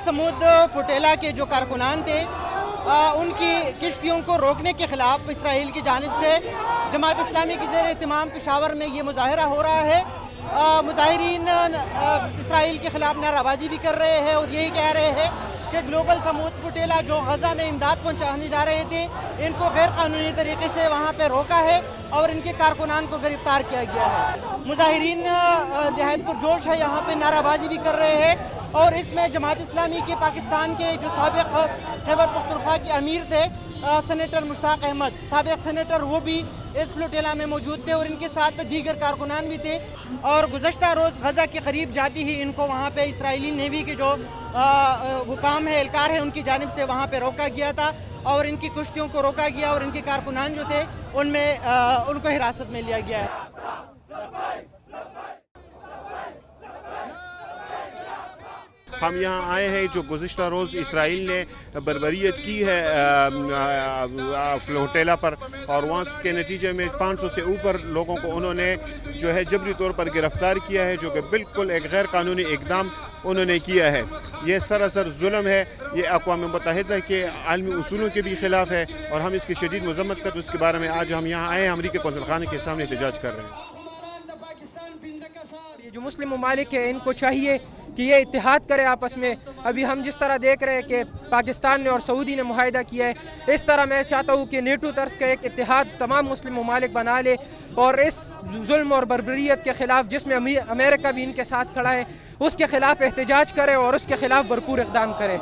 سمود فوٹیلا کے جو کارکنان تھے ان کی کشتیوں کو روکنے کے خلاف اسرائیل کی جانب سے جماعت اسلامی کی زیر اہتمام پشاور میں یہ مظاہرہ ہو رہا ہے۔ مظاہرین اسرائیل کے خلاف نعرہ بازی بھی کر رہے ہیں اور یہی کہہ رہے ہیں کہ گلوبل سمود فوٹیلا جو غزہ میں امداد پہنچانے جا رہے تھے ان کو غیر قانونی طریقے سے وہاں پہ روکا ہے اور ان کے کارکنان کو گرفتار کیا گیا ہے۔ مظاہرین نہایت پرجوش ہے، یہاں پہ نعرہ بازی بھی کر رہے ہیں اور اس میں جماعت اسلامی کے پاکستان کے جو سابق خیبر پختونخوا کے امیر تھے سینیٹر مشتاق احمد، سابق سینیٹر، وہ بھی اس فلوٹیلا میں موجود تھے اور ان کے ساتھ دیگر کارکنان بھی تھے۔ اور گزشتہ روز غزہ کے قریب جاتی ہی ان کو وہاں پہ اسرائیلی نیوی کے جو حکام ہے، اہلکار ہے، ان کی جانب سے وہاں پہ روکا گیا تھا اور ان کی کشتیوں کو روکا گیا اور ان کے کارکنان جو تھے ان کو حراست میں لیا گیا ہے۔ ہم یہاں آئے ہیں جو گزشتہ روز اسرائیل نے بربریت کی ہے فلوٹیلا پر، اور وہاں کے نتیجے میں 500 سے اوپر لوگوں کو انہوں نے جو ہے جبری طور پر گرفتار کیا ہے، جو کہ بالکل ایک غیر قانونی اقدام انہوں نے کیا ہے۔ یہ سراسر ظلم ہے، یہ اقوام متحدہ کے عالمی اصولوں کے بھی خلاف ہے اور ہم اس کی شدید مذمت کرتے ہیں۔ اس کے بارے میں آج ہم یہاں آئے ہیں، امریکی قونصل خانے کے سامنے احتجاج کر رہے ہیں۔ یہ جو مسلم ممالک ہیں ان کو چاہیے کہ یہ اتحاد کرے آپس میں۔ ابھی ہم جس طرح دیکھ رہے ہیں کہ پاکستان نے اور سعودی نے معاہدہ کیا ہے، اس طرح میں چاہتا ہوں کہ نیٹو طرز کا ایک اتحاد تمام مسلم ممالک بنا لے اور اس ظلم اور بربریت کے خلاف، جس میں امریکہ بھی ان کے ساتھ کھڑا ہے، اس کے خلاف احتجاج کرے اور اس کے خلاف بھرپور اقدام کرے۔